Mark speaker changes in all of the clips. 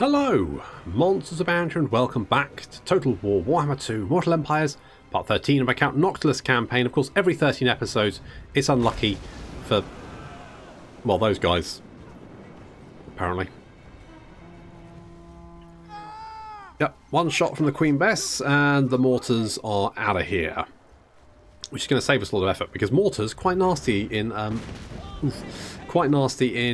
Speaker 1: Hello, MonstersAbound here and welcome back to Total War Warhammer 2 Mortal Empires, part 13 of my Count Noctilus Campaign. Of course, every 13 episodes, it's unlucky for, well, those guys, apparently. Yep, one shot from the Queen Bess and the mortars are out of here. Which is going to save us a lot of effort, because mortars quite nasty in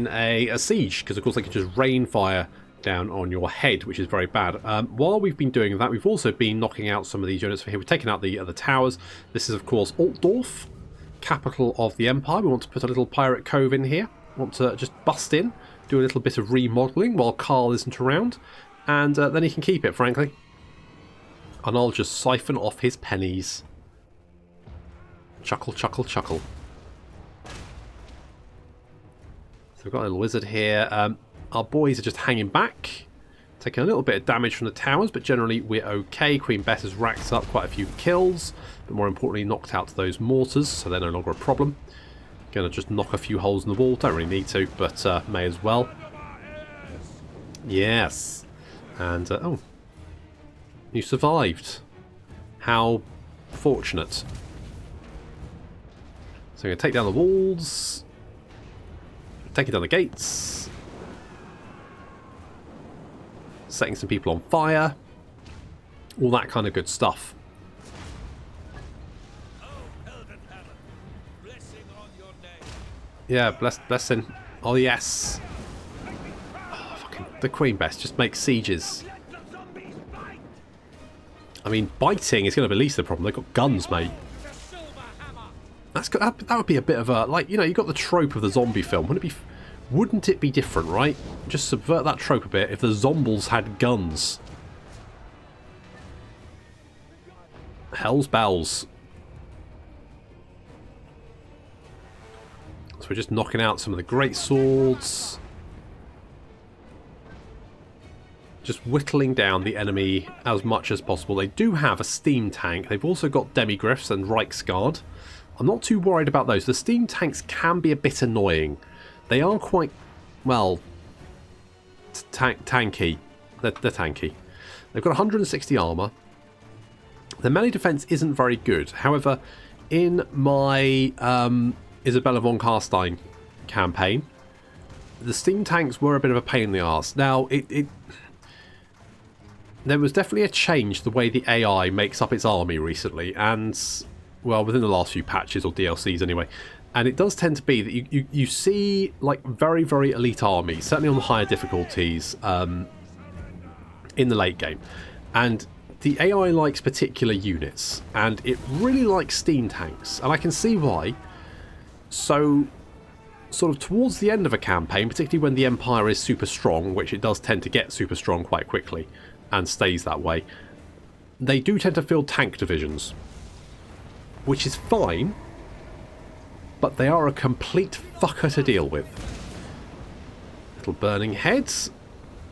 Speaker 1: a siege, because of course they can just rain fire down on your head, which is very bad. While we've been doing that, we've also been knocking out some of these units for here. We've taken out the towers. This is, of course, Altdorf, capital of the Empire. We want to put a little pirate cove in here. We want to just bust in, do a little bit of remodelling while Carl isn't around, and then he can keep it, frankly. And I'll just siphon off his pennies. Chuckle, chuckle, chuckle. So we've got a little wizard here. Our boys are just hanging back, taking a little bit of damage from the towers, but generally we're okay. Queen Bess has racked up quite a few kills, but more importantly knocked out those mortars, so they're no longer a problem. Gonna just knock a few holes in the wall, don't really need to, but may as well. Yes. And, oh. You survived. How fortunate. So we're going to take down the walls, taking down the gates, setting some people on fire, all that kind of good stuff. Yeah, blessing. Oh yes. Oh, fucking the Queen Bess just makes sieges. I mean, biting is going to be least the problem. They've got guns, mate. That would be a bit of a, like, you know, you got the trope of the zombie film. Wouldn't it be different, right? Just subvert that trope a bit if the zombies had guns. Hell's bells. So we're just knocking out some of the great swords. Just whittling down the enemy as much as possible. They do have a steam tank. They've also got demigriffs and Reichsguard. I'm not too worried about those. The steam tanks can be a bit annoying. They are quite, well, tanky. They're tanky. They've got 160 armour. Their melee defence isn't very good. However, in my Isabella von Carstein campaign, the steam tanks were a bit of a pain in the arse. Now, there was definitely a change the way the AI makes up its army recently, and, well, within the last few patches, or DLCs anyway. And it does tend to be that you see, like, very, very elite armies, certainly on the higher difficulties in the late game. And the AI likes particular units, and it really likes steam tanks, and I can see why. So, sort of towards the end of a campaign, particularly when the Empire is super strong, which it does tend to get super strong quite quickly, and stays that way, they do tend to field tank divisions, which is fine, but they are a complete fucker to deal with. Little burning heads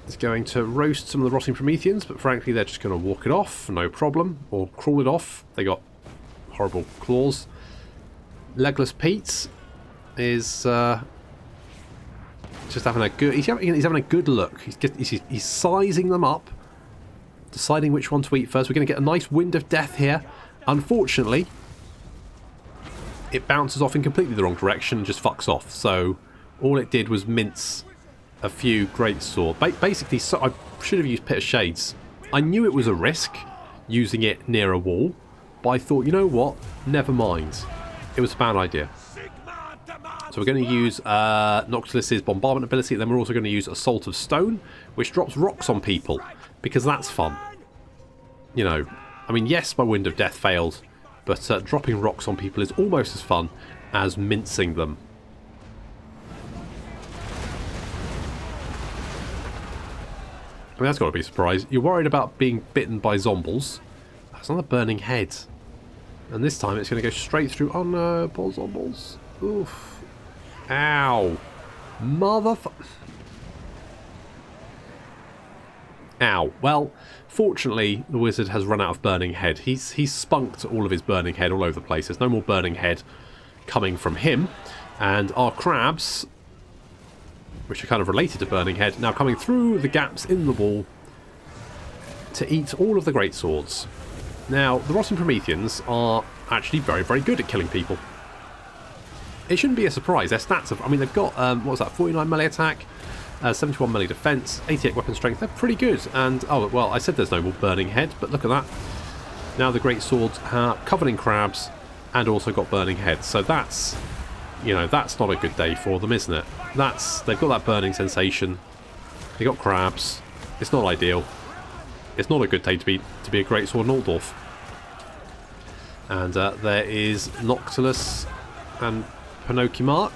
Speaker 1: is going to roast some of the rotting Prometheans, but frankly they're just going to walk it off, no problem, or crawl it off. They got horrible claws. Legless Pete is just having a good. He's having a good look. He's sizing them up, deciding which one to eat first. We're going to get a nice wind of death here. Unfortunately, it bounces off in completely the wrong direction and just fucks off. So all it did was mince a few great sword. Basically, so I should have used Pit of Shades. I knew it was a risk using it near a wall, but I thought, you know what? Never mind. It was a bad idea. So we're going to use Noctilus's bombardment ability, and then we're also going to use Assault of Stone, which drops rocks on people, because that's fun. You know, I mean, yes, my Wind of Death failed, but dropping rocks on people is almost as fun as mincing them. I mean, that's got to be a surprise. You're worried about being bitten by zombies. That's not a burning head. And this time it's going to go straight through. Oh no, poor zombies. Oof. Ow. Ow. Well, fortunately, the wizard has run out of burning head. He's spunked all of his burning head all over the place. There's no more burning head coming from him. And our crabs which are kind of related to Burning Head, now coming through the gaps in the wall to eat all of the greatswords. Now, the Rotting Prometheans are actually very, very good at killing people. It shouldn't be a surprise. Their stats have, I mean, they've got, what was that, 49 melee attack, 71 melee defense, 88 weapon strength. They're pretty good. And, oh, well, I said there's no more Burning Head, but look at that. Now the greatswords are covered in crabs and also got Burning Head. So that's, you know, that's not a good day for them, isn't it? They've got that burning sensation. They got crabs. It's not ideal. It's not a good day to be a greatsword in Altdorf. And there is Noctilus and Pinocchio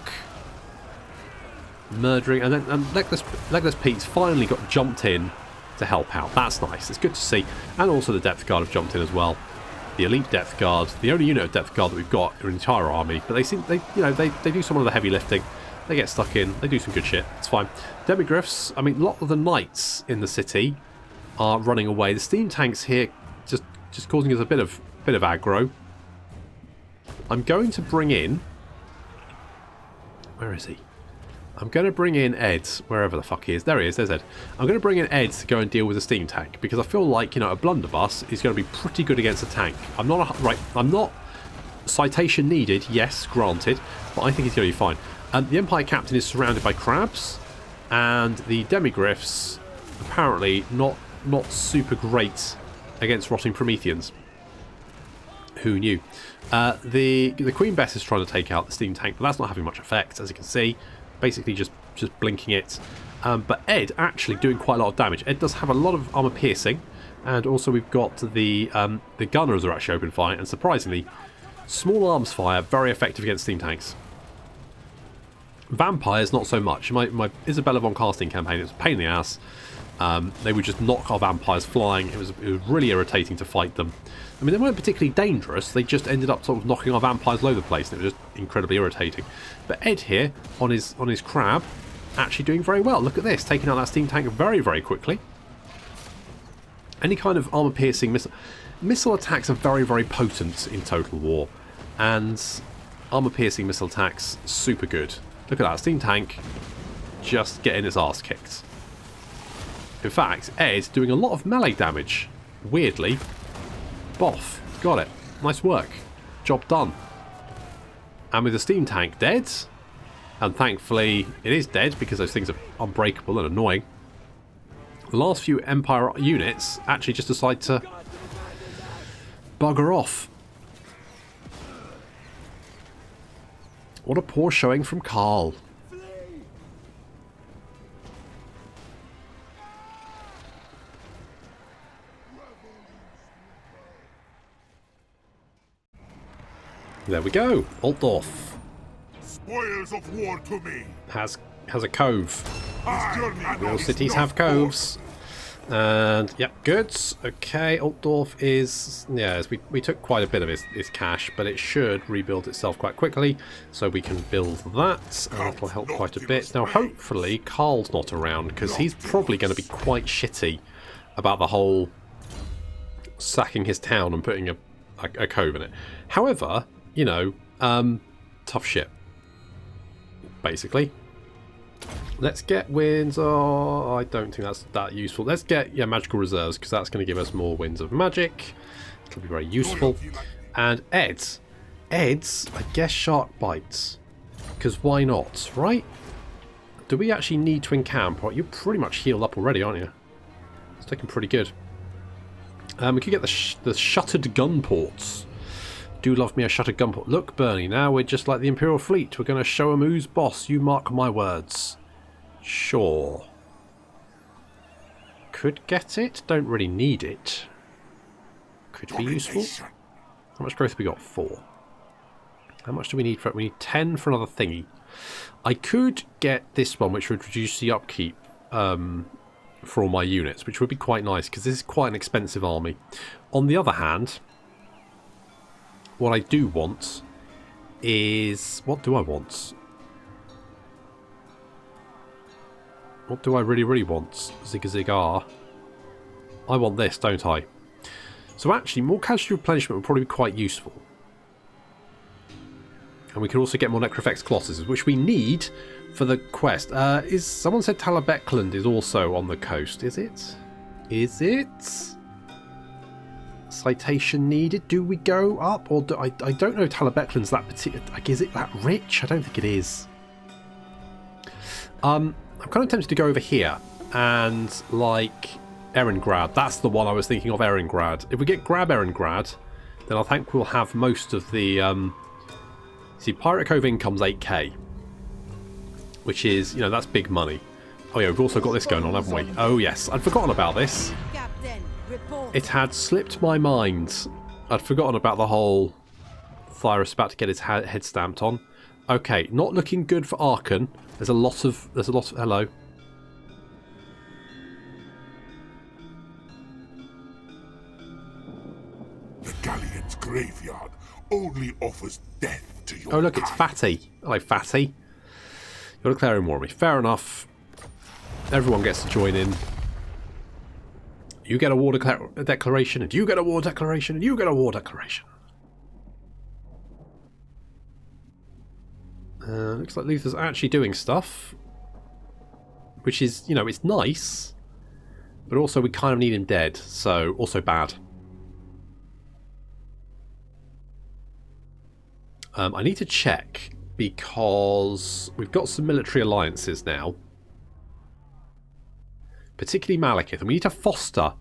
Speaker 1: murdering, and then Legless Pete's finally got jumped in to help out. That's nice. It's good to see. And also the Depth Guard have jumped in as well. The elite Depth Guard, the only unit of Depth Guard that we've got in an entire army. But they do some of the heavy lifting. They get stuck in. They do some good shit. It's fine. Demigryphs. I mean, a lot of the knights in the city are running away. The steam tanks here just causing us a bit of aggro. I'm going to bring in. Where is he? I'm going to bring in Ed, wherever the fuck he is. There he is, there's Ed. I'm going to bring in Ed to go and deal with the steam tank, because I feel like, you know, a blunderbuss is going to be pretty good against a tank. I'm not citation needed, yes, granted, but I think he's going to be fine. The Empire Captain is surrounded by crabs, and the Demigryphs apparently not super great against Rotting Prometheans. Who knew? The Queen Bess is trying to take out the steam tank, but that's not having much effect, as you can see. Basically just blinking it. But Ed actually doing quite a lot of damage. Ed does have a lot of armor piercing, and also we've got the gunners are actually open fire, and surprisingly, small arms fire very effective against steam tanks. Vampires not so much. My Isabella von Casting campaign, it was a pain in the ass. They would just knock our vampires flying. It was really irritating to fight them. I mean, they weren't particularly dangerous. They just ended up sort of knocking our vampires all over the place, and it was just incredibly irritating. But Ed here, on his crab, actually doing very well. Look at this, taking out that steam tank very, very quickly. Any kind of armor-piercing missile attacks are very, very potent in Total War, and armor-piercing missile attacks super good. Look at that, steam tank just getting its arse kicked. In fact, Ed doing a lot of melee damage. Weirdly. Boff. Got it. Nice work. Job done. And with the steam tank dead, and thankfully it is dead because those things are unbreakable and annoying, the last few Empire units actually just decide to bugger off. What a poor showing from Carl. There we go. Altdorf.
Speaker 2: Spoils of war to me.
Speaker 1: Has a cove. All cities have coves. And yep, goods. Okay, Altdorf is, yeah, we took quite a bit of his cash, but it should rebuild itself quite quickly, so we can build that, and that'll help quite a bit. Now hopefully Carl's not around, because he's probably going to be quite shitty about the whole sacking his town and putting a cove in it. However, you know, tough shit, basically. Let's get wins. Oh, I don't think that's that useful. Let's get, yeah, magical reserves, because that's going to give us more winds of magic. It'll be very useful. And Ed's, I guess shark bites, because why not, right? Do we actually need to encamp? Right, you're pretty much healed up already, aren't you? It's looking pretty good. We could get the shuttered gun ports. Do love me a shuttered gun port. Look, Bernie, now we're just like the Imperial Fleet. We're going to show 'em who's boss. You mark my words. Sure. Could get it. Don't really need it. Could be useful. How much growth have we got? 4. How much do we need for it? We need 10 for another thingy. I could get this one, which would reduce the upkeep for all my units, which would be quite nice, because this is quite an expensive army. On the other hand, what I do want is... What do I want? What do I really, really want? Zig-a-zig-ah. I want this, don't I? So actually, more casualty replenishment would probably be quite useful. And we can also get more Necrofex Colossuses, which we need for the quest. Is someone said Talabecland is also on the coast? Is it? Is it? Citation needed. Do we go up? Or I don't know if Talabecland's that particular... Like, is it that rich? I don't think it is. I'm kind of tempted to go over here and, like, Erengrad. That's the one I was thinking of, Erengrad. If we grab Erengrad, then I think we'll have most of the... See, Pirate Cove income's 8k. Which is, you know, that's big money. Oh yeah, we've also got this going on, haven't we? Oh yes, I'd forgotten about this. It had slipped my mind. I'd forgotten about the whole Thyrus about to get his head stamped on. Okay, not looking good for Arkan. There's a lot of... Hello.
Speaker 2: The Galleons Graveyard only offers death to your
Speaker 1: Oh look, it's Fatty. Hello, Fatty. You're declaring war on me. Fair enough. Everyone gets to join in. You get a war declaration, and you get a war declaration, and you get a war declaration. Looks like Luther's actually doing stuff. Which is, you know, it's nice. But also we kind of need him dead, so also bad. I need to check, because we've got some military alliances now. Particularly Malekith, and we need to foster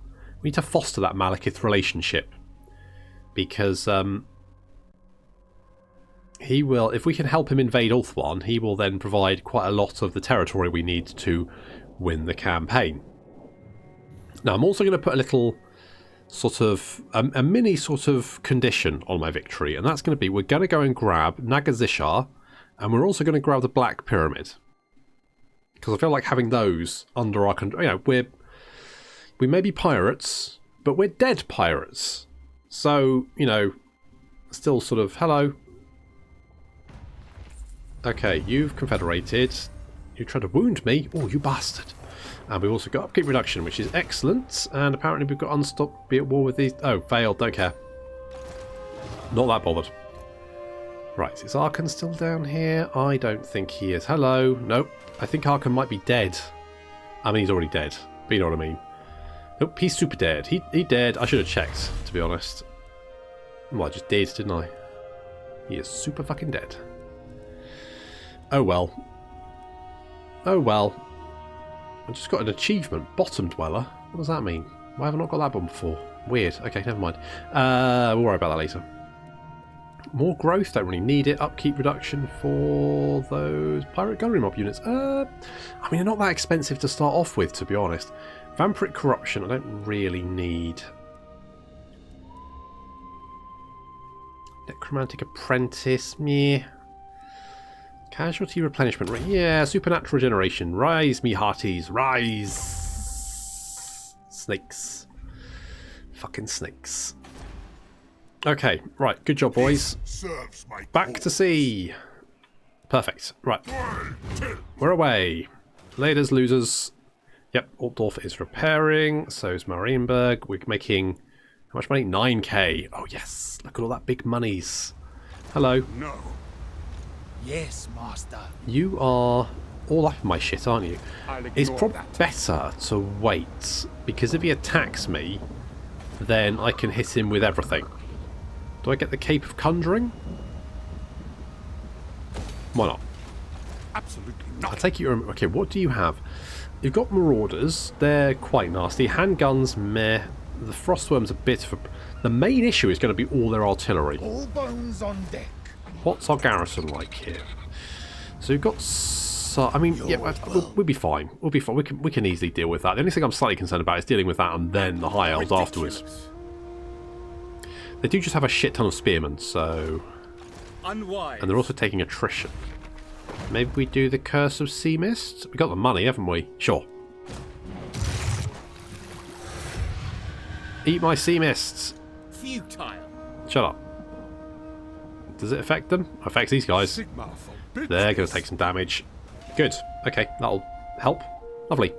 Speaker 1: that Malekith relationship. Because he will, if we can help him invade Ulthuan, he will then provide quite a lot of the territory we need to win the campaign. Now I'm also going to put a little sort of a mini sort of condition on my victory, and that's going to be we're going to go and grab Nagazishar, and we're also going to grab the Black Pyramid, because I feel like having those under our control. You know, we may be pirates, but we're dead pirates, so you know, still sort of hello. Okay, you've confederated. You tried to wound me. Oh, you bastard. And we've also got upkeep reduction, which is excellent. And apparently we've got unstopped, be at war with these. Oh, failed, don't care. Not that bothered. Right, is Arkan still down here? I don't think he is. Hello. Nope. I think Arkan might be dead. I mean, he's already dead. But you know what I mean. Nope, he's super dead. He dead. I should have checked, to be honest. Well, I just did, didn't I? He is super fucking dead. Oh well. Oh well. I just got an achievement. Bottom Dweller. What does that mean? Why have I not got that one before? Weird. Okay, never mind. We'll worry about that later. More growth. Don't really need it. Upkeep reduction for those pirate gunnery mob units. I mean, they're not that expensive to start off with, to be honest. Vampiric corruption. I don't really need. Necromantic apprentice. Meh. Casualty replenishment, right? Yeah, supernatural regeneration. Rise, me hearties, rise! Snakes. Fucking snakes. Okay, right, good job, boys. Back to sea. Perfect, right. We're away. Laters, losers. Yep, Altdorf is repairing, so is Marienburg. We're making, how much money? 9k. Oh yes, look at all that big monies. Hello.
Speaker 2: No.
Speaker 3: Yes, master.
Speaker 1: You are all up in my shit, aren't you? It's probably better to wait, because if he attacks me, then I can hit him with everything. Do I get the Cape of Conjuring? Why not?
Speaker 2: Absolutely not.
Speaker 1: I take you. Okay, what do you have? You've got Marauders. They're quite nasty. Handguns, meh. The Frostworm's a bit of a... The main issue is going to be all their artillery.
Speaker 3: All bones on deck.
Speaker 1: What's our garrison like here? So we've got... I mean, yeah, we'll be fine. We'll be fine. We can easily deal with that. The only thing I'm slightly concerned about is dealing with that and then the High Elves afterwards. They do just have a shit ton of spearmen, so...
Speaker 3: Unwise.
Speaker 1: And they're also taking attrition. Maybe we do the Curse of Sea Mist? We got the money, haven't we? Sure. Eat my sea mists.
Speaker 3: Futile.
Speaker 1: Shut up. Does it affect them? It affects these guys. They're going to take some damage. Good. Okay, that'll help. Lovely.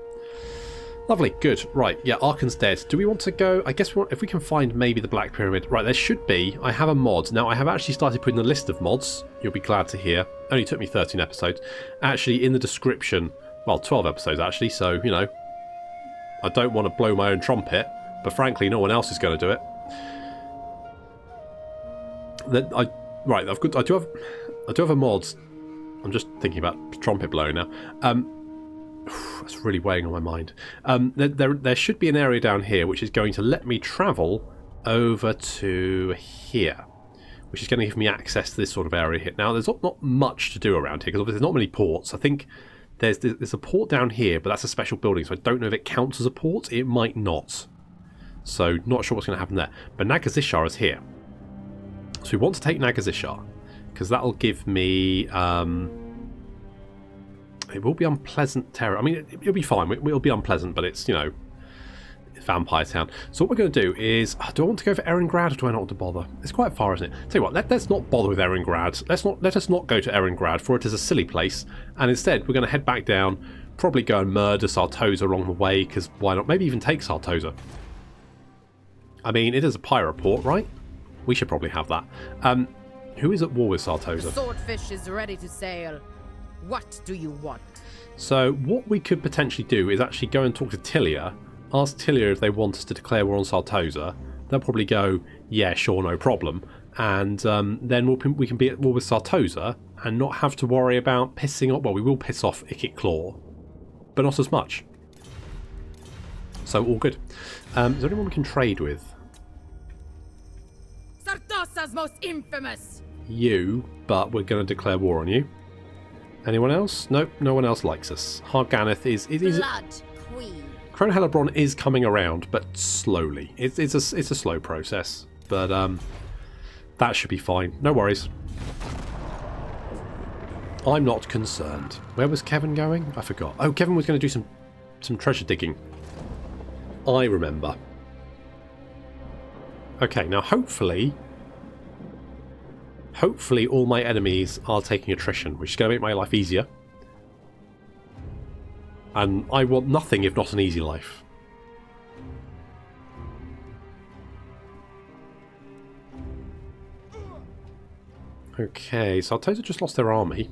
Speaker 1: Lovely, good. Right, yeah, Arkan's dead. Do we want to go? I guess we want, if we can find maybe the Black Pyramid. Right, there should be. I have a mod. Now, I have actually started putting a list of mods. You'll be glad to hear. Only took me 13 episodes. Actually, in the description, well, 12 episodes actually, so, you know, I don't want to blow my own trumpet, but frankly, no one else is going to do it. I do have a mod. I'm just thinking about trumpet blowing now. That's really weighing on my mind. There should be an area down here which is going to let me travel over to here, which is going to give me access to this sort of area here. Now, there's not much to do around here because obviously there's not many ports. I think there's a port down here, but that's a special building, so I don't know if it counts as a port. It might not. So, not sure what's going to happen there. But Nagazishar is here. So we want to take Nagazishar because that'll give me... it will be unpleasant terror. I mean, it'll be fine. It'll be unpleasant, but it's, you know, it's Vampire Town. So what we're going to do is, do I want to go for Eringrad or do I not want to bother? It's quite far, isn't it? Tell you what, let's not bother with Eringrad. Let us not go to Eringrad, for it is a silly place. And instead, we're going to head back down, probably go and murder Sartosa along the way, because why not? Maybe even take Sartosa. I mean, it is a pirate port, right? We should probably have that. Who is at war with Sartosa?
Speaker 4: The swordfish is ready to sail. What do you want?
Speaker 1: So what we could potentially do is actually go and talk to Tilia, ask Tilia if they want us to declare war on Sartosa. They'll probably go, yeah, sure, no problem. And then we can be at war with Sartosa and not have to worry about pissing off... Well, we will piss off Ikit Claw, but not as much. So all good. Is there anyone we can trade with?
Speaker 4: Sartosa's most infamous!
Speaker 1: You, but we're going to declare war on you. Anyone else? Nope, no one else likes us. Harganeth is
Speaker 4: Blood Queen.
Speaker 1: Crone Hellebrand is coming around, but slowly. It's a slow process, but that should be fine. No worries. I'm not concerned. Where was Kevin going? I forgot. Oh, Kevin was going to do some treasure digging. I remember. Okay, now hopefully all my enemies are taking attrition, which is going to make my life easier. And I want nothing if not an easy life. Okay, so Sartosa just lost their army.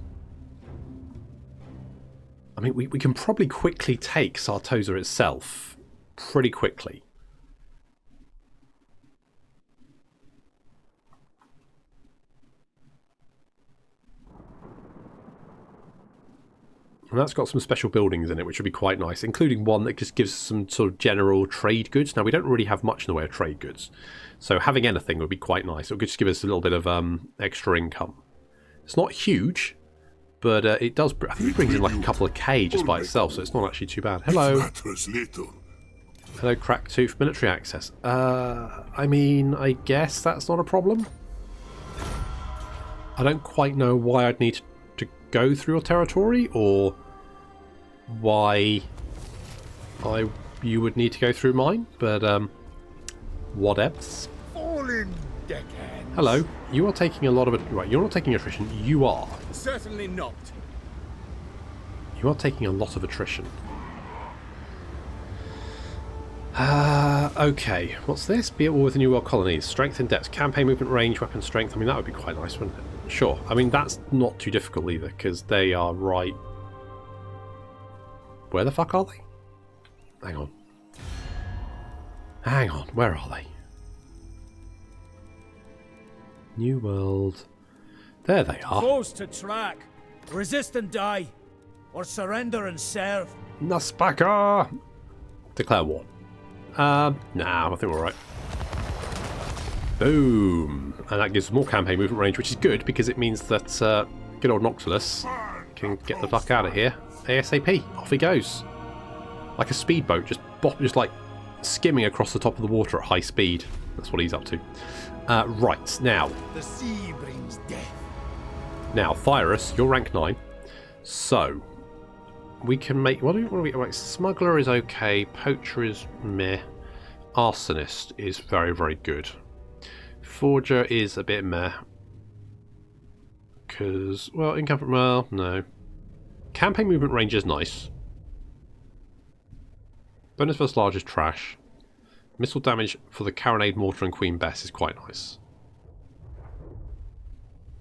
Speaker 1: I mean, we can probably quickly take Sartosa itself. Pretty quickly. And that's got some special buildings in it, which would be quite nice, including one that just gives some sort of general trade goods. Now, we don't really have much in the way of trade goods, so having anything would be quite nice. It would just give us a little bit of extra income. It's not huge, but it does... I think it brings in like a couple of K just by itself, so it's not actually too bad. Hello. Hello, Cracktooth. Military access. I mean, I guess that's not a problem. I don't quite know why I'd need to go through your territory, or why you would need to go through mine, but whatevs.
Speaker 3: Fallen deckhands.
Speaker 1: Hello, you are taking a lot of it. Right, you're not taking attrition. You are.
Speaker 3: Certainly not.
Speaker 1: You are taking a lot of attrition. Okay, what's this? Be at war with the New World colonies. Strength in depth, campaign movement range, weapon strength. I mean, that would be quite nice, wouldn't it? Sure. I mean, that's not too difficult either, because they are right... Where the fuck are they? Hang on. Hang on, where are they? New World... There they are.
Speaker 5: Close to track. Resist and die. Or surrender and serve.
Speaker 1: Naspaka! Declare war. Nah, I think we're alright. Boom! And that gives more campaign movement range, which is good, because it means that good old Noctilus can get the fuck out of here ASAP. Off he goes. Like a speedboat, just like skimming across the top of the water at high speed. That's what he's up to. Right, now.
Speaker 3: The sea brings death.
Speaker 1: Now, Thyrus, you're rank 9. So, we can make... What do we... Right, Smuggler is okay. Poacher is meh. Arsonist is very, very good. Forger is a bit meh. Because, well, income from... Well, no. Campaign movement range is nice. Bonus versus large is trash. Missile damage for the Carronade Mortar and Queen Bess is quite nice.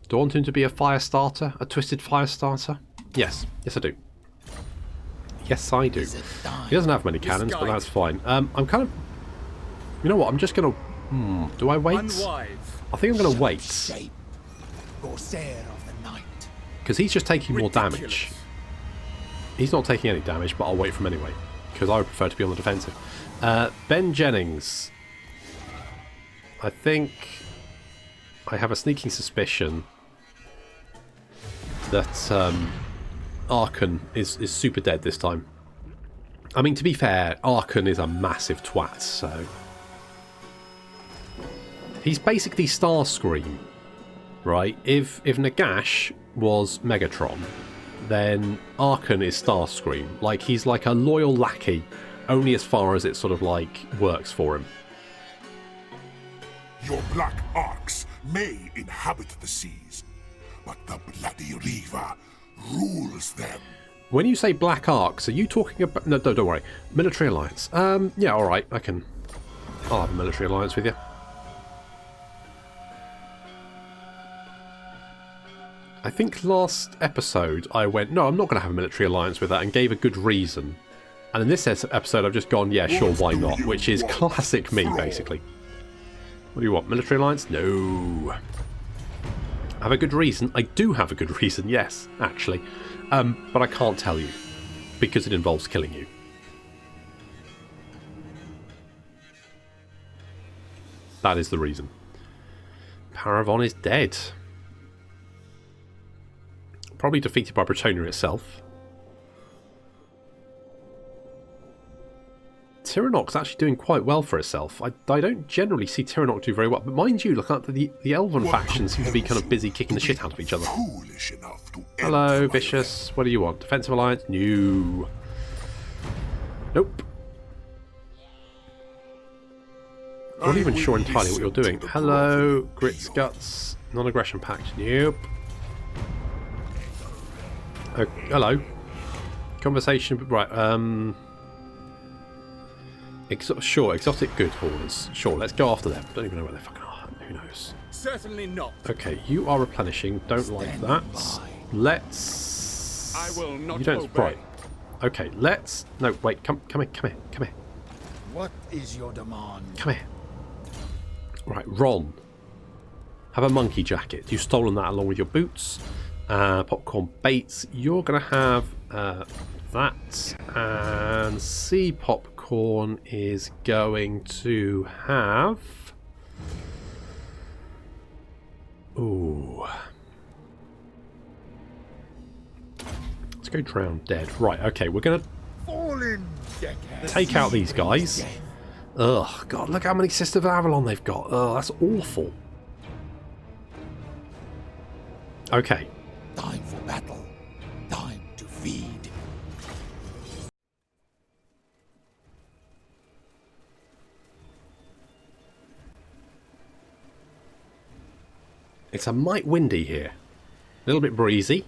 Speaker 1: Do I want him to be a fire starter? A twisted fire starter? Yes. Yes, I do. Yes, I do. He doesn't have many cannons, but that's fine. I'm kind of... You know what? I'm just going to... do I wait? I think I'm going to wait. Because he's just taking more damage. He's not taking any damage, but I'll wait for him anyway. Because I would prefer to be on the defensive. Ben Jennings. I think... I have a sneaking suspicion that Archon is super dead this time. I mean, to be fair, Archon is a massive twat, so... He's basically Starscream, right? If Nagash was Megatron, then Archon is Starscream. Like, he's like a loyal lackey, only as far as it sort of, like, works for him.
Speaker 2: Your black arcs may inhabit the seas, but the bloody Reaver rules them.
Speaker 1: When you say black arcs, are you talking about... No, don't worry. Military alliance. Yeah, alright, I'll have a military alliance with you. I think last episode I went, no, I'm not going to have a military alliance with that, and gave a good reason. And in this episode I've just gone, yeah, sure, why not? Which is classic me, basically. What do you want? Military alliance? No. Have a good reason? I do have a good reason, yes, actually. But I can't tell you, because it involves killing you. That is the reason. Paravon is dead. Probably defeated by Bretonia itself. Tyrannoc's actually doing quite well for itself. I don't generally see Tyrannoc do very well, but mind you, look at the Elven faction seem to be kind of busy kicking the shit out of each other. Hello, Vicious. What do you want? Defensive alliance? No. Nope. I'm not even sure entirely what you're doing. Hello, Grits Guts. Non-aggression pact. Nope. Oh, hello. Conversation. Right. Sure, exotic good haulers. Sure, let's go after them. Don't even know where they fucking are. Who knows?
Speaker 3: Certainly not.
Speaker 1: Okay, you are replenishing. Don't like that. Let's...
Speaker 3: I will not
Speaker 1: you don't...
Speaker 3: obey.
Speaker 1: Right. Okay, let's... No, wait. Come here.
Speaker 3: What is your demand?
Speaker 1: Come here. Right, Ron. Have a monkey jacket. You've stolen that along with your boots. Popcorn baits. You're going to have that. And sea popcorn is going to have... Ooh. Let's go drown dead. Right, okay, we're going to take out these guys. Ugh, God, look how many Sisters of Avalon they've got. Ugh, that's awful. Okay.
Speaker 3: Time for battle. Time to feed.
Speaker 1: It's a mite windy here. A little bit breezy.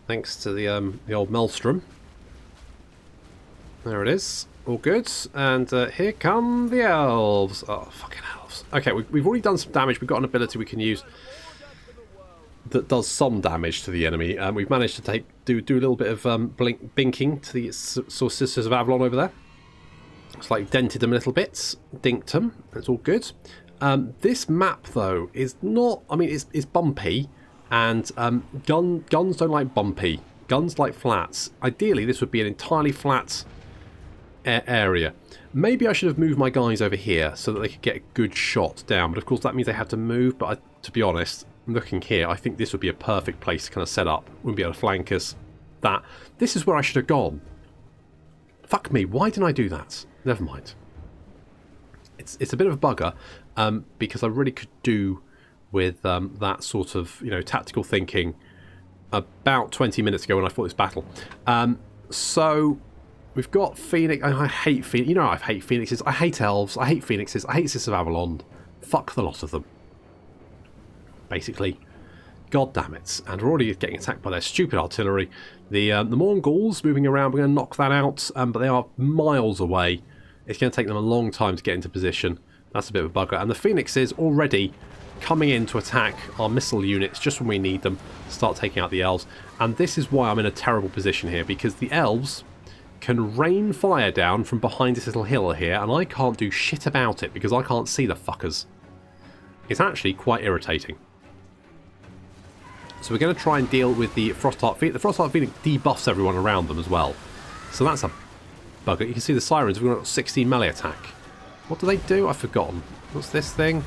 Speaker 1: Thanks to the old Maelstrom. There it is. All good. And here come the elves. Oh, fucking elves. Okay, we've already done some damage. We've got an ability we can use that does some damage to the enemy. We've managed to do a little bit of binking to the Sisters of Avalon over there. It's like dented them a little bit. Dinked them. That's all good. This map, though, is not... I mean, it's bumpy. And guns don't like bumpy. Guns like flats. Ideally, this would be an entirely flat area. Maybe I should have moved my guys over here so that they could get a good shot down. But, of course, that means they have to move. But, to be honest, looking here, I think this would be a perfect place to kind of set up. Wouldn't be able to flank us. That. This is where I should have gone. Fuck me. Why didn't I do that? Never mind. It's a bit of a bugger. Because I really could do with that sort of, you know, tactical thinking about 20 minutes ago when I fought this battle. So we've got Phoenix. I hate Phoenix. You know, I hate Phoenixes. I hate elves. I hate Phoenixes. I hate Sisters of Avalon. Fuck the lot of them. Basically, God damn it. And we're already getting attacked by their stupid artillery. The Mongols moving around, we're going to knock that out, but they are miles away. It's going to take them a long time to get into position. That's a bit of a bugger. And the Phoenixes already coming in to attack our missile units just when we need them to start taking out the elves. And this is why I'm in a terrible position here, because the elves can rain fire down from behind this little hill here, and I can't do shit about it because I can't see the fuckers. It's actually quite irritating. So we're going to try and deal with the Frostheart Phoenix. The Frostheart Phoenix debuffs everyone around them as well. So that's a bugger. You can see the Sirens. We've got 16 melee attack. What do they do? I've forgotten. What's this thing?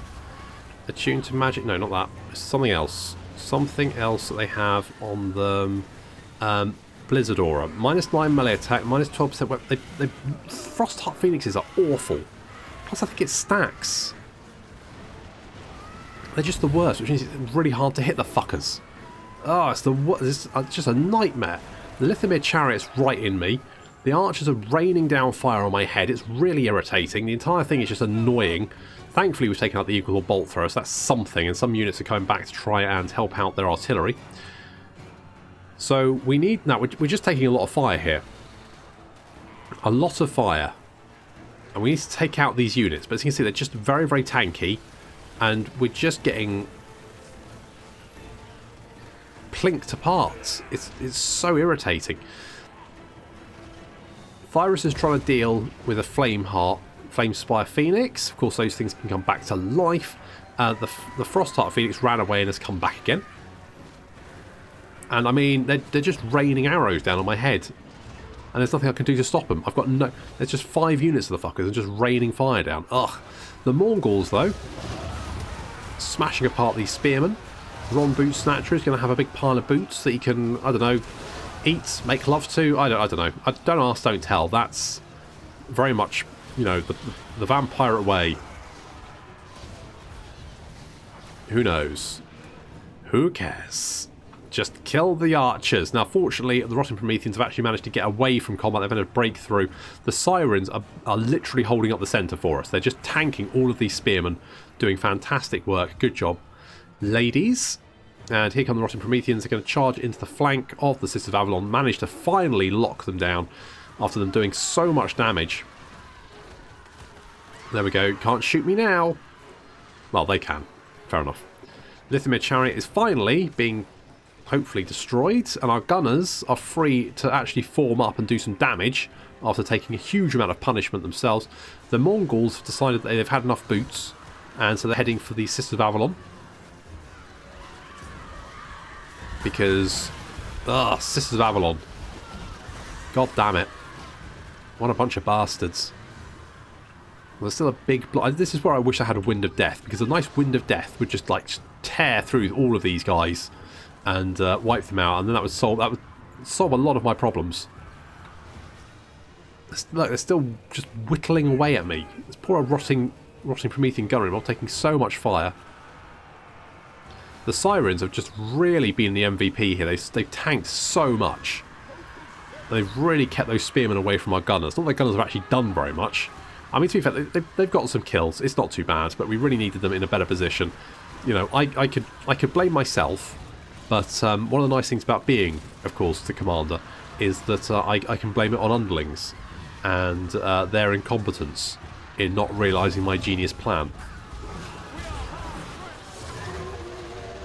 Speaker 1: Attuned to magic? No, not that. It's something else. Something else that they have on them. Blizzard Aura. -9 melee attack, -12% weapon. They Frostheart Phoenixes are awful. Plus I think it stacks. They're just the worst, which means it's really hard to hit the fuckers. Oh, it's just a nightmare. The Lithimir Chariot's right in me. The archers are raining down fire on my head. It's really irritating. The entire thing is just annoying. Thankfully, we've taken out the equal bolt thrower, so that's something, and some units are coming back to try and help out their artillery. So we need... Now, we're just taking a lot of fire here. A lot of fire. And we need to take out these units. But as you can see, they're just very, very tanky. And we're just getting plinked apart. It's so irritating. Thyrus is trying to deal with a Flame Spire Phoenix. Of course, those things can come back to life. The Frostheart Phoenix ran away and has come back again. And I mean, they're just raining arrows down on my head. And there's nothing I can do to stop them. I've got no... There's just 5 units of the fuckers and just raining fire down. Ugh. The Mongols, though, smashing apart these spearmen. Ron Boot Snatcher is going to have a big pile of boots that he can, I don't know, eat, make love to. I don't know. Don't ask, don't tell. That's very much, you know, the vampire way. Who knows? Who cares? Just kill the archers. Now, fortunately, the Rotting Prometheans have actually managed to get away from combat. They've had a breakthrough. The Sirens are literally holding up the centre for us. They're just tanking all of these spearmen, doing fantastic work. Good job, ladies. And here come the Rotting Prometheans. They're going to charge into the flank of the Sisters of Avalon. Manage to finally lock them down after them doing so much damage. There we go. Can't shoot me now. Well, they can. Fair enough. Lithimir Chariot is finally being hopefully destroyed, and our gunners are free to actually form up and do some damage after taking a huge amount of punishment themselves. The Mongols have decided that they've had enough boots, and so they're heading for the Sisters of Avalon. Because, Sisters of Avalon. God damn it. What a bunch of bastards. Well, there's still a big block. This is where I wish I had a Wind of Death, because a nice Wind of Death would just like tear through all of these guys and wipe them out, and then that would solve a lot of my problems. Look, they're still just whittling away at me. This poor rotting Promethean gunnery mob taking so much fire. The Sirens have just really been the MVP here. They've tanked so much. They've really kept those spearmen away from our gunners. Not that gunners have actually done very much. I mean, to be fair, they've got some kills. It's not too bad, but we really needed them in a better position. You know, I could blame myself. But one of the nice things about being, of course, the commander is that I can blame it on underlings and their incompetence in not realising my genius plan.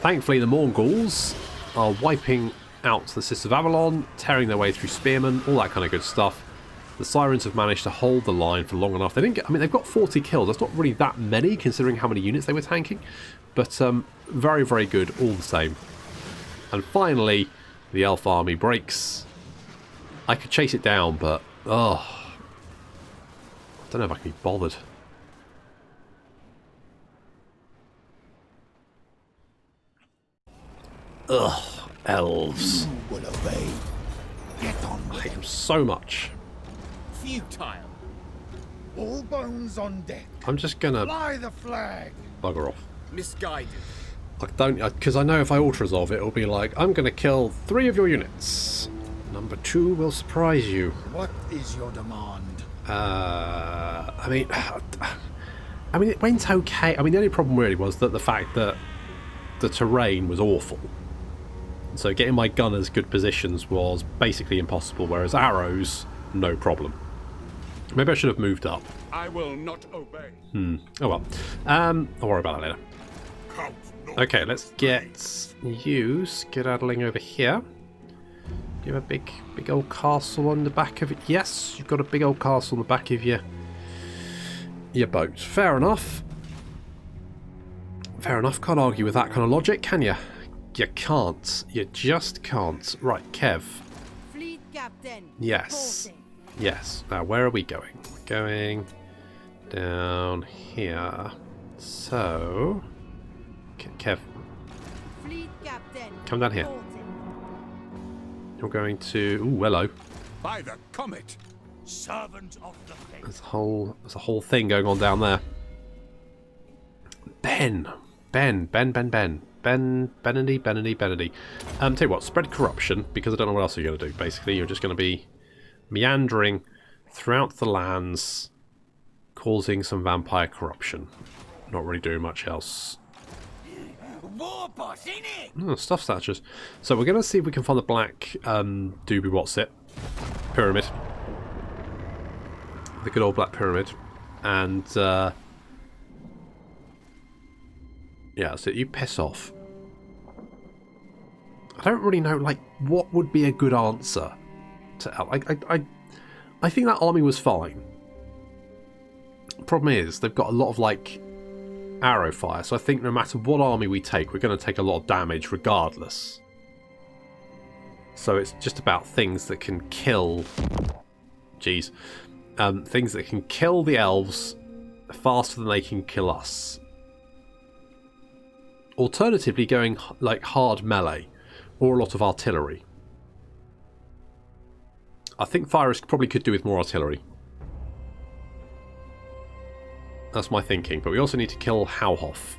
Speaker 1: Thankfully, the Mongols are wiping out the Sisters of Avalon, tearing their way through spearmen, all that kind of good stuff. The Sirens have managed to hold the line for long enough. They didn't get... I mean, they've got 40 kills. That's not really that many, considering how many units they were tanking. But very, very good all the same. And finally, the elf army breaks. I could chase it down, but... I don't know if I can be bothered. Elves.
Speaker 3: You will obey. Get on.
Speaker 1: I hate them so much.
Speaker 5: Futile.
Speaker 2: All bones on deck.
Speaker 1: I'm just gonna
Speaker 2: Fly the flag.
Speaker 1: bugger off.
Speaker 5: Misguided.
Speaker 1: I don't, because I know if I auto-resolve it, it'll be like, I'm gonna kill 3 of your units. Number 2 will surprise you.
Speaker 2: What is your demand?
Speaker 1: I mean, it went okay. I mean, the only problem really was that the fact that the terrain was awful. So getting my gunners good positions was basically impossible, whereas arrows, no problem. Maybe I should have moved up.
Speaker 2: I will not obey.
Speaker 1: Oh well. I'll worry about that later.
Speaker 2: Count
Speaker 1: Okay, let's get you skedaddling over here. Do you have a big old castle on the back of it? Yes, you've got a big old castle on the back of your boat. Fair enough. Fair enough. Can't argue with that kind of logic, can you? You can't. You just can't. Right, Kev.
Speaker 4: Fleet captain.
Speaker 1: Yes.
Speaker 4: reporting.
Speaker 1: Yes. Now, where are we going? We're going down here. So, Kev,
Speaker 4: Fleet captain.
Speaker 1: come down here.
Speaker 4: reporting.
Speaker 1: You're going to... Ooh, hello.
Speaker 2: by the comet.
Speaker 5: Servant of the faith.
Speaker 1: There's a whole thing going on down there. Ben. Benedy. Tell you what, spread corruption, because I don't know what else you're going to do. Basically, you're just going to be meandering throughout the lands, causing some vampire corruption. Not really doing much else.
Speaker 5: War boss, innit?
Speaker 1: Oh, stuff statues. So we're going to see if we can find the black doobie what's it pyramid. The good old black pyramid. And yeah, so you piss off. I don't really know, like, what would be a good answer to... I think that army was fine. Problem is, they've got a lot of, like, arrow fire, so I think no matter what army we take, we're going to take a lot of damage regardless. So it's just about things that can kill... Jeez. Things that can kill the elves faster than they can kill us. Alternatively, going like hard melee or a lot of artillery. I think Thyrus probably could do with more artillery. That's my thinking. But we also need to kill Hauhoff.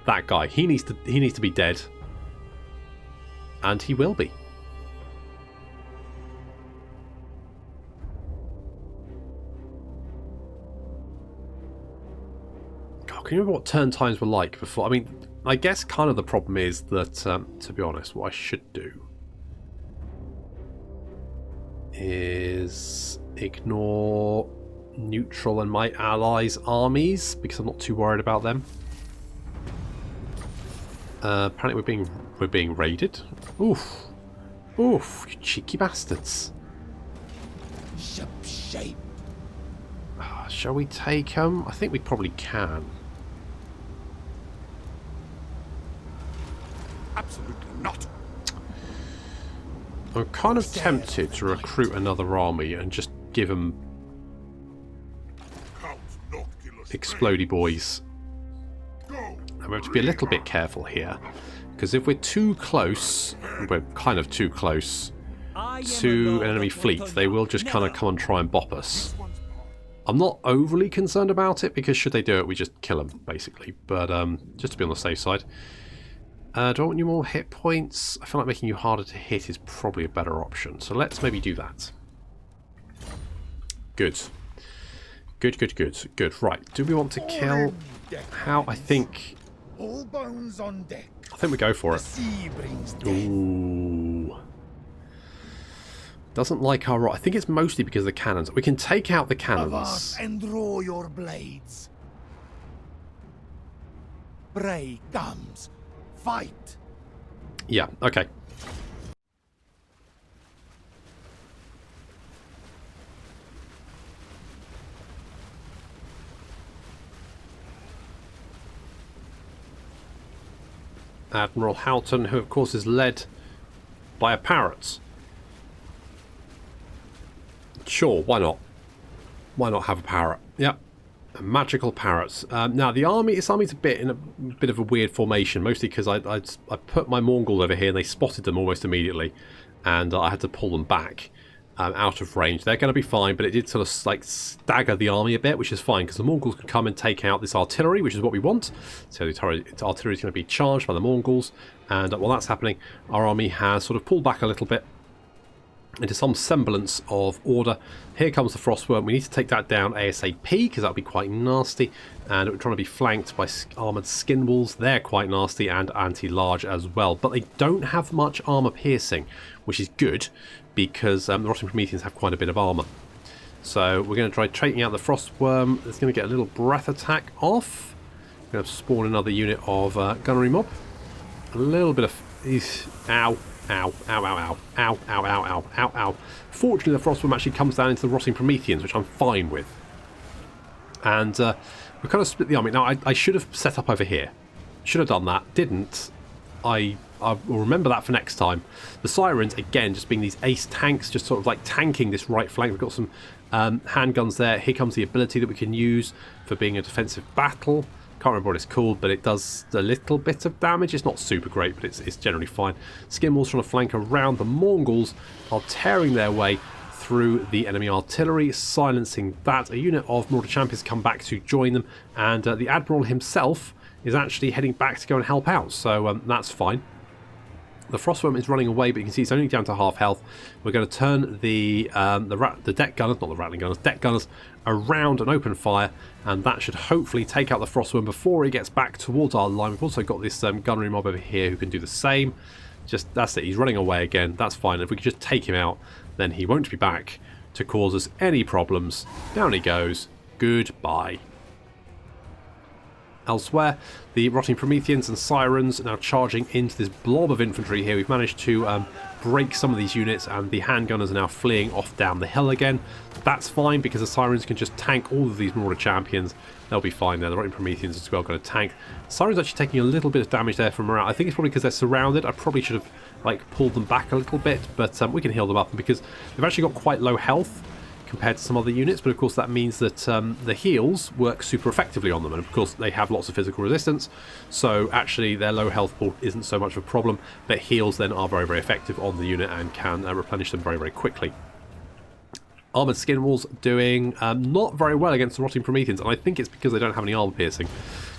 Speaker 1: That guy. He needs to be dead, and he will be. Can you remember what turn times were like before? I mean, I guess kind of the problem is that, to be honest, what I should do is ignore neutral and my allies' armies, because I'm not too worried about them. Apparently we're being raided. Oof. Oof, you cheeky bastards.
Speaker 3: Ship shape.
Speaker 1: Shall we take them? I think we probably can.
Speaker 2: Absolutely not.
Speaker 1: I'm kind of tempted to recruit another army and just give them
Speaker 2: Count Noctilus
Speaker 1: explodey boys.
Speaker 2: Go.
Speaker 1: And we have to be a little bit careful here, because if we're too close, we're kind of too close to an enemy fleet, they will just kind of come and try and bop us. I'm not overly concerned about it, because should they do it, we just kill them, basically. But just to be on the safe side. Do I want you more hit points? I feel like making you harder to hit is probably a better option. So let's maybe do that. Good. Good. Right. Do we want to kill... How? I think...
Speaker 3: All bones on deck.
Speaker 1: I think we go for it.
Speaker 3: Sea brings death.
Speaker 1: Ooh. Doesn't like our... I think it's mostly because of the cannons. We can take out the cannons.
Speaker 3: Avast and draw your blades. Bray comes. Fight.
Speaker 1: Yeah, okay. Admiral Houghton, who of course is led by a parrot. Sure, why not? Why not have a parrot? Yep. Magical parrots. Now the army, this army's in a bit of a weird formation, mostly because I put my Mongols over here and they spotted them almost immediately, and I had to pull them back out of range. They're going to be fine, but it did sort of like stagger the army a bit, which is fine because the Mongols can come and take out this artillery, which is what we want. So the artillery is going to be charged by the Mongols, and while that's happening, our army has sort of pulled back a little bit into some semblance of order. Here comes the Frostworm. We need to take that down ASAP because that would be quite nasty. And we're trying to be flanked by armoured skin walls. They're quite nasty, and anti-large as well. But they don't have much armour piercing, which is good because the Rotting Prometheans have quite a bit of armour. So we're going to try taking out the Frostworm. It's going to get a little breath attack off. We're going to spawn another unit of gunnery mob. A little bit of... Ow. Ow, ow, ow, ow, ow, ow, ow, ow, ow, ow. Fortunately, the Frostworm actually comes down into the Rotting Prometheans, which I'm fine with. And we kind of split the army. Now, I should have set up over here. Should have done that. Didn't. I will remember that for next time. The Sirens, again, just being these ace tanks, just sort of like tanking this right flank. We've got some handguns there. Here comes the ability that we can use for being a defensive battle. Can't remember what it's called, but it does a little bit of damage. It's not super great, but it's generally fine. Skinwalls trying to flank around. The Mongols are tearing their way through the enemy artillery, silencing that. A unit of Marauder Champions come back to join them, and the Admiral himself is actually heading back to go and help out, so that's fine. The Frostworm is running away, but you can see it's only down to half health. We're going to turn the deck gunners, not the rattling gunners, deck gunners around and open fire, and that should hopefully take out the Frostworm before he gets back towards our line. We've also got this gunnery mob over here who can do the same. Just, that's it, he's running away again, that's fine. If we could just take him out, then he won't be back to cause us any problems. Down he goes. Goodbye. Elsewhere, the Rotting Prometheans and Sirens are now charging into this blob of infantry here. We've managed to break some of these units, and the handgunners are now fleeing off down the hill again. That's fine because the Sirens can just tank all of these Marauder Champions. They'll be fine there. The Rotting Prometheans as well going to tank. Sirens actually taking a little bit of damage there from morale. I think it's probably because they're surrounded. I probably should have pulled them back a little bit, but we can heal them up because they've actually got quite low health compared to some other units, but of course that means that the heals work super effectively on them, and of course they have lots of physical resistance, so actually their low health pool isn't so much of a problem, but heals then are very, very effective on the unit and can replenish them very, very quickly. Armoured skin walls doing not very well against the Rotting Prometheans, and I think it's because they don't have any armour piercing.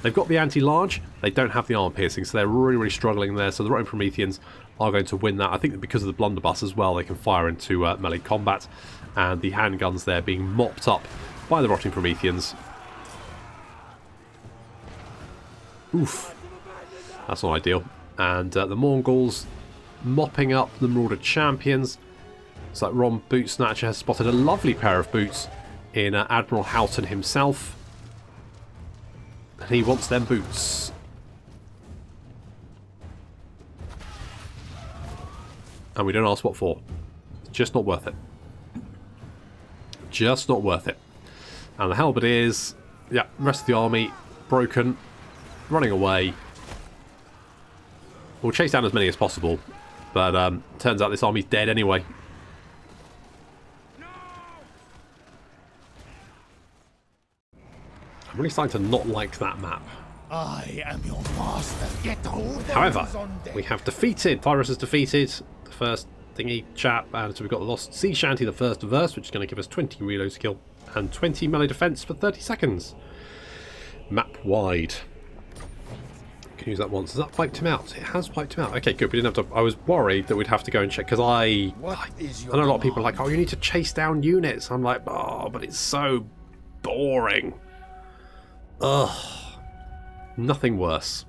Speaker 1: They've got the anti-large, they don't have the armour piercing, so they're really, really struggling there. So the Rotting Prometheans are going to win that. I think that because of the blunderbuss as well, they can fire into melee combat, and the handguns there being mopped up by the Rotting Prometheans. Oof, that's not ideal. And the Mongols mopping up the Marauder Champions. It's like Ron Bootsnatcher has spotted a lovely pair of boots in Admiral Houghton himself. And he wants them boots. And we don't ask what for. Just not worth it. Just not worth it. And the halberdiers, yeah, rest of the army broken, running away. We'll chase down as many as possible, but turns out this army's dead anyway. I'm really starting to not like that map.
Speaker 3: I am your master. Get hold.
Speaker 1: However, we have defeated, Thyrus has defeated the first thingy chap, and so we've got the Lost Sea Shanty, the first verse, which is going to give us 20 reload skill and 20 melee defense for 30 seconds. Map wide. Can use that once. Has that wiped him out? It has wiped him out. Okay, good. We didn't have to. I was worried that we'd have to go and check because I know a lot of people are like, oh, you need to chase down units. I'm like, oh, but it's so boring. Ugh. Nothing worse.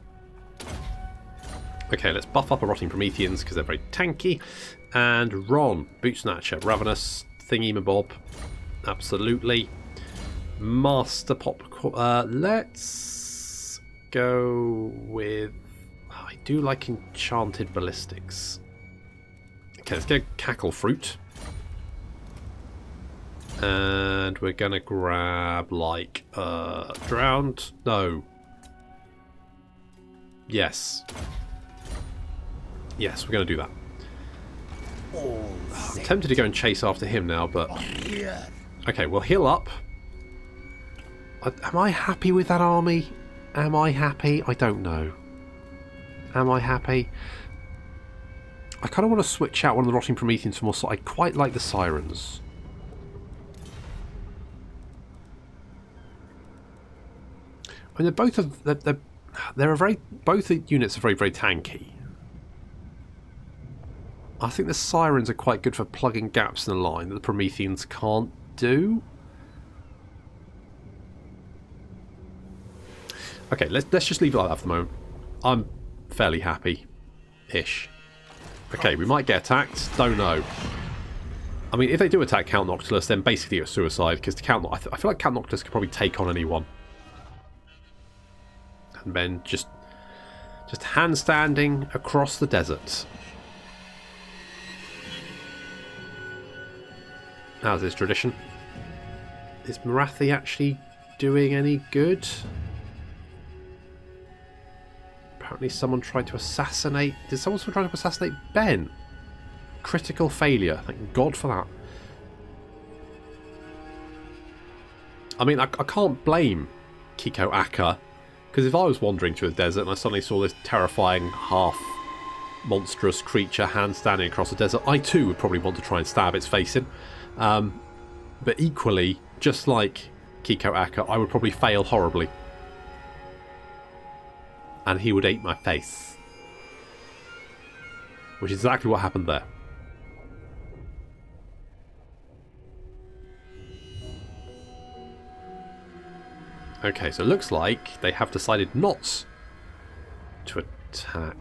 Speaker 1: Okay, let's buff up our Rotting Prometheans because they're very tanky. And Ron, Bootsnatcher, Ravenous, Thingy-mabob. Absolutely. Master Pop. Let's go with... Oh, I do like Enchanted Ballistics. Okay, let's go Cackle Fruit. And we're going to grab, like, Drowned. No. Yes. Yes, we're going to do that. I'm tempted to go and chase after him now, but... Okay, we'll heal up. Am I happy with that army? Am I happy? I don't know. Am I happy? I kind of want to switch out one of the Rotting Prometheans for more... I quite like the Sirens. I mean, they're both... They're a very... Both the units are very, very tanky. I think the sirens are quite good for plugging gaps in the line that the Prometheans can't do. Okay, let's just leave it like that for the moment. I'm fairly happy-ish. Okay, we might get attacked. Don't know. I mean, if they do attack Count Noctilus, then basically it's suicide, because I feel like Count Noctilus could probably take on anyone. And then just handstanding across the desert. How's this tradition? Is Marathi actually doing any good? Apparently someone tried to assassinate... Did someone try to assassinate Ben? Critical failure. Thank God for that. I mean, I can't blame Kiko Aka, because if I was wandering through the desert and I suddenly saw this terrifying half-monstrous creature hand-standing across the desert, I too would probably want to try and stab its face in. But equally, just like Kiko Aka, I would probably fail horribly. And he would eat my face. Which is exactly what happened there. Okay, so it looks like they have decided not to attack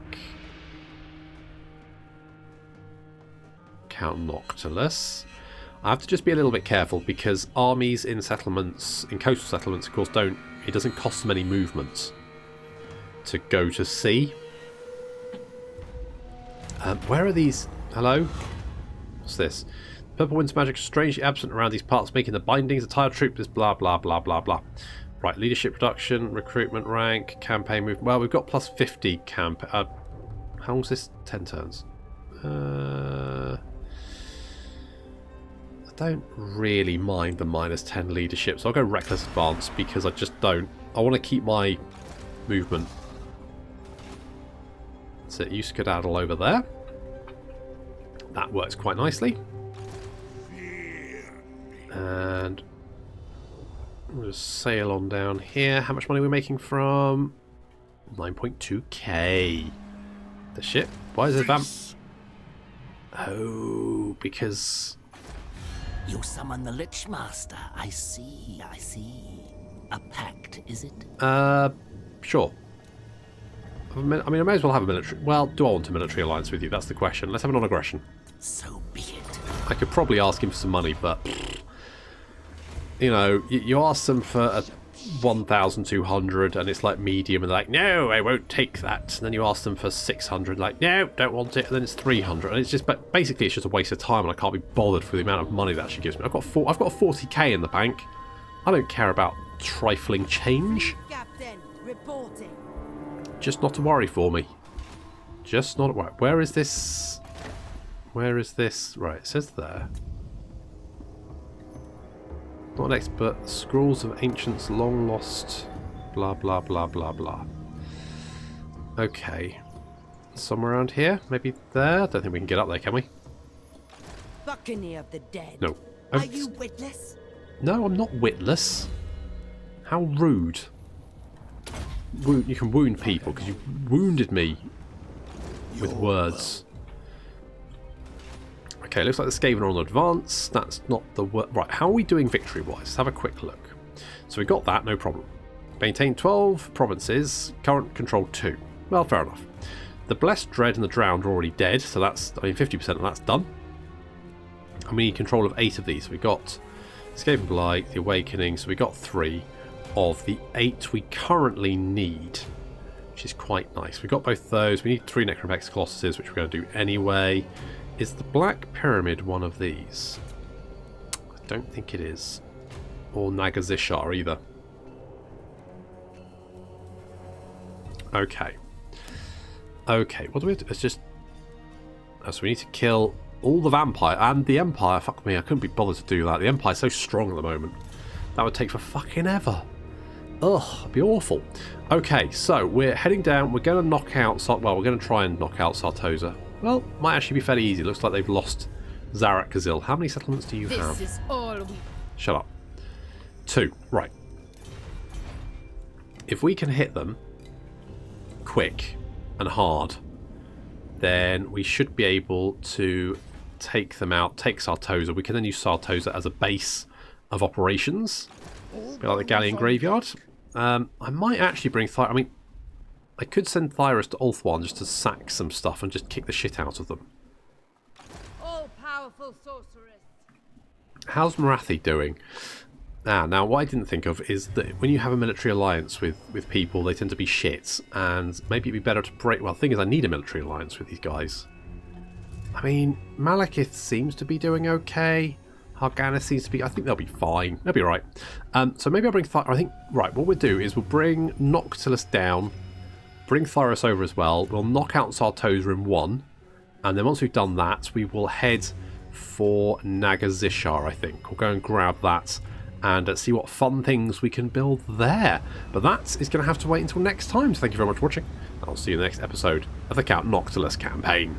Speaker 1: Count Noctilus. I have to just be a little bit careful because armies in settlements, in coastal settlements, of course, it doesn't cost them any movement to go to sea. Where are these? Hello? What's this? Purple Wind's magic is strangely absent around these parts, making the bindings a tile troop. This blah blah blah blah blah. Right, leadership production, recruitment rank, campaign move. Well, we've got plus 50 camp. How long's this? 10 turns. I don't really mind the minus 10 leadership, so I'll go reckless advance because I just don't. I want to keep my movement. So you skedaddle over there. That works quite nicely. And we'll just sail on down here. How much money are we making from 9.2k? The ship. Why is it vamp? Oh, because
Speaker 3: You summon the Lich Master. I see. A pact, is it?
Speaker 1: Sure. I mean, I may as well have a military... Well, do I want a military alliance with you? That's the question. Let's have a non-aggression.
Speaker 3: So be it.
Speaker 1: I could probably ask him for some money, but... You know, you ask them for a 1,200 and it's like medium, and they're like, no, I won't take that. And then you ask them for 600, like, no, don't want it. And then it's 300. And it's just... But basically, it's just a waste of time, and I can't be bothered for the amount of money that she gives me. I've got 40k in the bank. I don't care about trifling change.
Speaker 4: Captain, reporting.
Speaker 1: Just not to worry for me. Just not... Where is this? Where is this? Right, it says there. Not an expert. Scrolls of ancients long lost. Blah, blah, blah, blah, blah. Okay. Somewhere around here? Maybe there? I don't think we can get up there, can we?
Speaker 4: Buccaneer of the dead.
Speaker 1: No.
Speaker 4: Are you witless?
Speaker 1: No, I'm not witless. How rude. You can wound people because you wounded me with words. Okay, looks like the Skaven are on advance. That's not the word. Right, how are we doing victory-wise? Let's have a quick look. So we got that, no problem. Maintain 12 provinces, current control 2. Well, fair enough. The Blessed, Dread, and the Drowned are already dead, so that's, 50% of that's done. And we need control of 8 of these. We got Skaven Blight, the Awakening, so we got 3 of the 8 we currently need, which is quite nice. We got both those. We need 3 Necropex Colossuses, which we're going to do anyway. Is the Black Pyramid one of these? I don't think it is. Or Nagazishar either. Okay. Okay, what do we have to... It's just... Oh, so we need to kill all the Vampire and the Empire. Fuck me, I couldn't be bothered to do that. The Empire's so strong at the moment. That would take for fucking ever. Ugh, it'd be awful. Okay, so we're heading down. We're going to knock out... Well, we're going to try and knock out Sartosa. Well, might actually be fairly easy. Looks like they've lost Zarak Kazil. How many settlements do you have?
Speaker 4: This is all we...
Speaker 1: Shut up. 2. Right. If we can hit them quick and hard, then we should be able to take them out, take Sartosa. We can then use Sartosa as a base of operations. A bit like the Galleon Graveyard. I might actually bring Thyrus. I mean, I could send Thyrus to Ulthuan just to sack some stuff and just kick the shit out of them.
Speaker 4: All-powerful sorceress.
Speaker 1: How's Marathi doing? Now what I didn't think of is that when you have a military alliance with people, they tend to be shit, and maybe it'd be better to break... Well, the thing is, I need a military alliance with these guys. I mean, Malekith seems to be doing okay. Harganis seems to be... I think they'll be fine. They'll be alright. So maybe I'll bring... I think... Right, what we'll do is we'll bring Noctilus down, bring Thyrus over as well. We'll knock out Sartosa in 1, and then once we've done that, we will head for Nagazishar, I think. We'll go and grab that and see what fun things we can build there. But that is going to have to wait until next time. So thank you very much for watching. I'll see you in the next episode of the Count Noctilus Campaign.